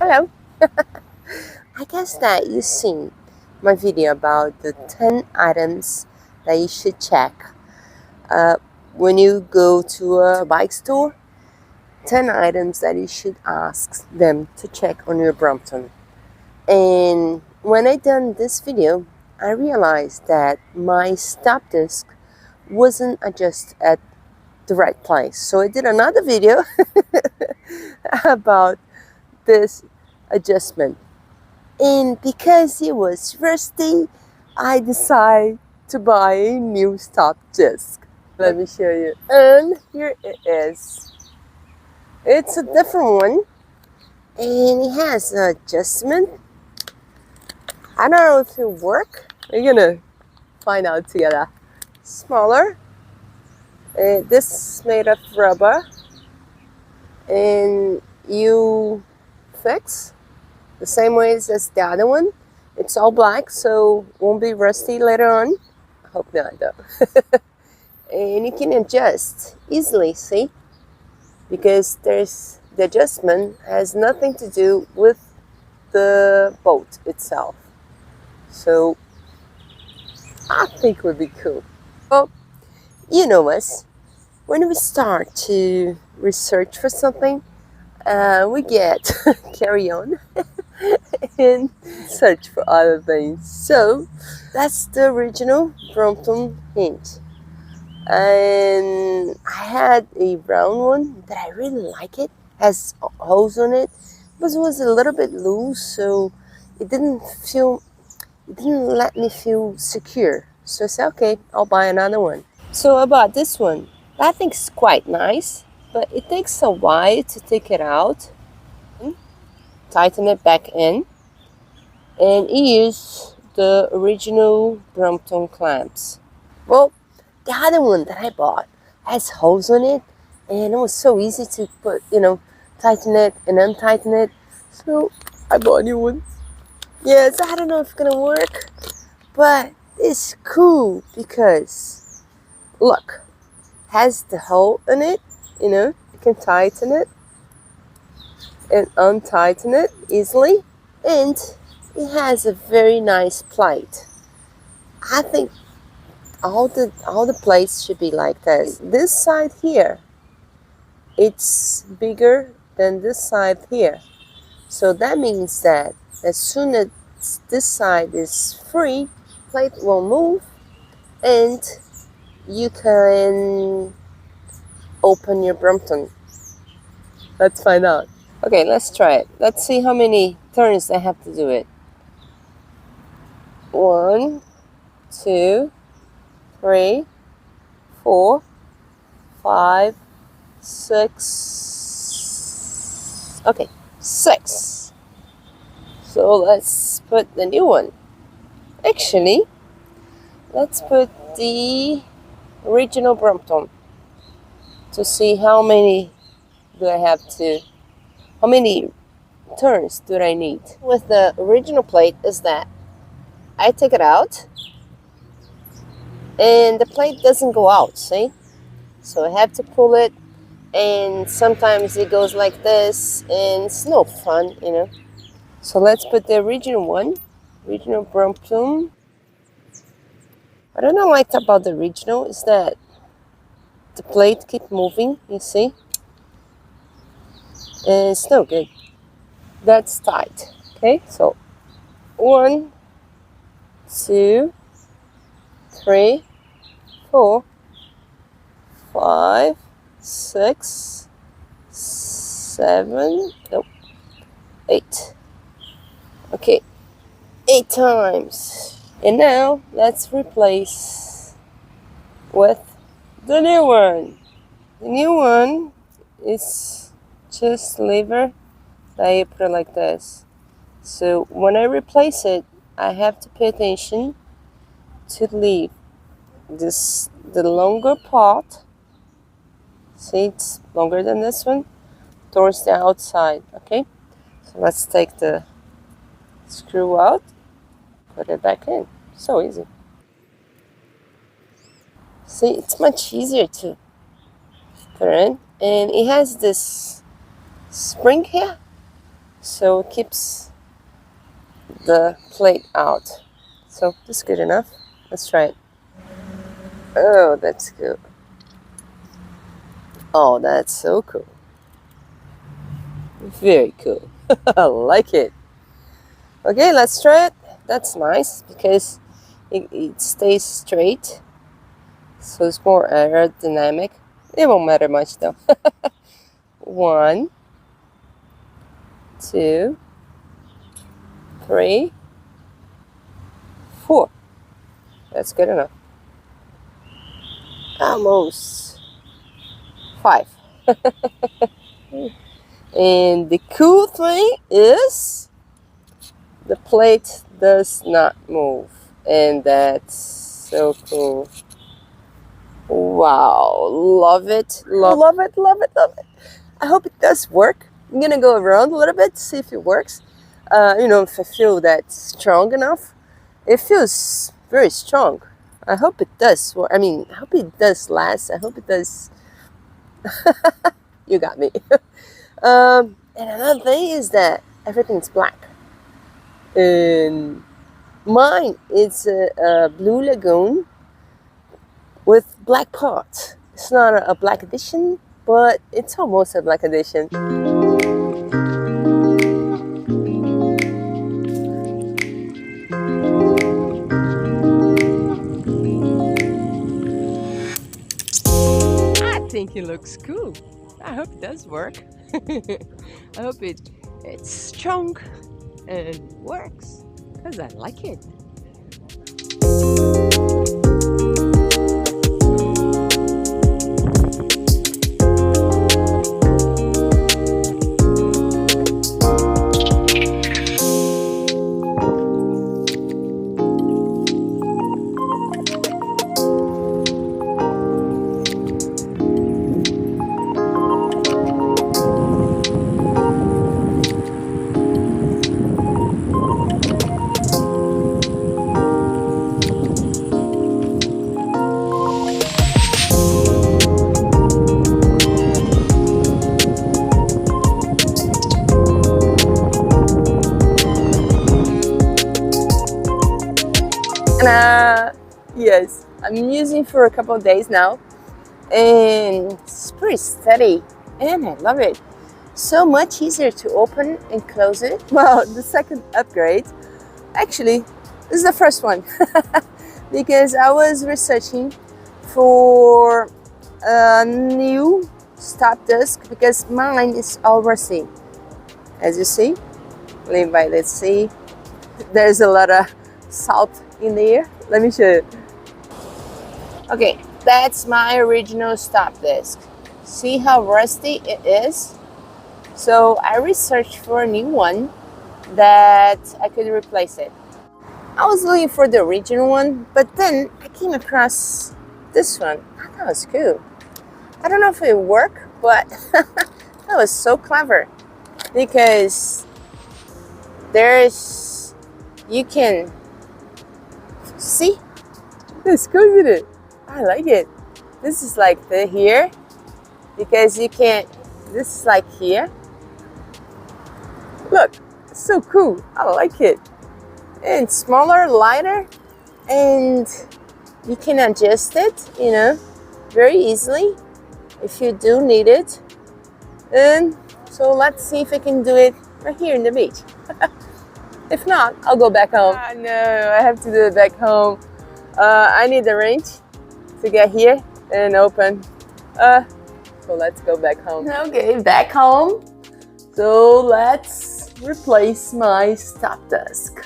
Hello. I guess that you've seen my video about the 10 items that you should check when you go to a bike store. 10 items that you should ask them to check on your Brompton. And when I done this video, I realized that my stop disc wasn't adjusted at the right place. So I did another video about this adjustment. And because it was rusty, I decided to buy a new stop disc. Let me show you. And here it is. It's a different one. And it has an adjustment. I don't know if it will work. We're gonna find out together. Smaller. This is made of rubber. And you fix the same way as the other one. It's all black, so won't be rusty later on. I hope not, though. And you can adjust easily, see? Because the adjustment has nothing to do with the bolt itself. So I think it would be cool. Well, you know us. When we start to research for something, we get carry on and search for other things. So that's the original Brompton hinge. And I had a brown one that I really like. It has holes on it, but it was a little bit loose, so it didn't let me feel secure. So I said, okay, I'll buy another one. So I bought this one. I think it's quite nice, but it takes a while to take it out, tighten it back in, and use the original Brompton clamps. Well, the other one that I bought has holes on it, and it was so easy to put, tighten it and untighten it. So I bought a new one. Yes, I don't know if it's gonna work, but it's cool because look, has the hole in it. You can tighten it and untighten it easily, and it has a very nice plate. I think all the plates should be like this. This side here, it's bigger than this side here. So that means that as soon as this side is free, plate will move and you can open your Brompton. Let's find out. Okay, let's try it. Let's see how many turns I have to do it. 1, 2, 3, 4, 5, 6. Okay, 6. So let's put the new one. Actually, let's put the original Brompton to see how many how many turns do I need. With the original plate is that I take it out and the plate doesn't go out, see? So I have to pull it, and sometimes it goes like this, and it's no fun, So let's put the original one, original Brompton. What I don't like about the original is that the plate keep moving, you see? And it's no good. That's tight. Okay, so 1, 2, 3, 4, 5, 6, 7, nope, 8. Okay, 8 times. And now let's replace with the new one. The new one is just lever that you put it like this. So when I replace it, I have to pay attention to leave the longer part. See, it's longer than this one, towards the outside. Okay, so let's take the screw out, put it back in. So easy. See, it's much easier to put it in, and it has this spring here so it keeps the plate out. So that's good enough. Let's try it. Oh, that's good. Oh, that's so cool. Very cool. I like it. Okay, let's try it. That's nice because it stays straight. So it's more aerodynamic. It won't matter much though. 1, 2, 3, 4. That's good enough. Almost 5. And the cool thing is the plate does not move, and that's so cool. Wow, love it, love it, love it, love it. I hope it does work. I'm gonna go around a little bit to see if it works. You know, if I feel that's strong enough. It feels very strong. I hope it does work. I mean, I hope it does last. I hope it does. You got me. And another thing is that everything's black. And mine is a Blue Lagoon with black parts. It's not a black edition, but it's almost a black edition. I think it looks cool. I hope it does work. I hope it's strong and works, because I like it. Yes, I'm using for a couple of days now, and it's pretty steady, and I love it. So much easier to open and close it. Well, the second upgrade, actually, this is the first one, because I was researching for a new stop disc because mine is all rusty. As you see, let's see, there's a lot of salt in there. Let me show you. Okay, that's my original stop disc. See how rusty it is? So I researched for a new one that I could replace it. I was looking for the original one, but then I came across this one. I thought it was cool. I don't know if it worked, but that was so clever because you can see, it's cool, isn't it? I like it. This is like here, because you can't, this is like here. Look, it's so cool. I like it. And smaller, lighter, and you can adjust it, you know, very easily if you do need it. And so let's see if I can do it right here in the beach. If not, I'll go back home. No, I have to do it back home. I need the wrench to get here and open. So let's go back home. Okay, back home. So let's replace my stop disc.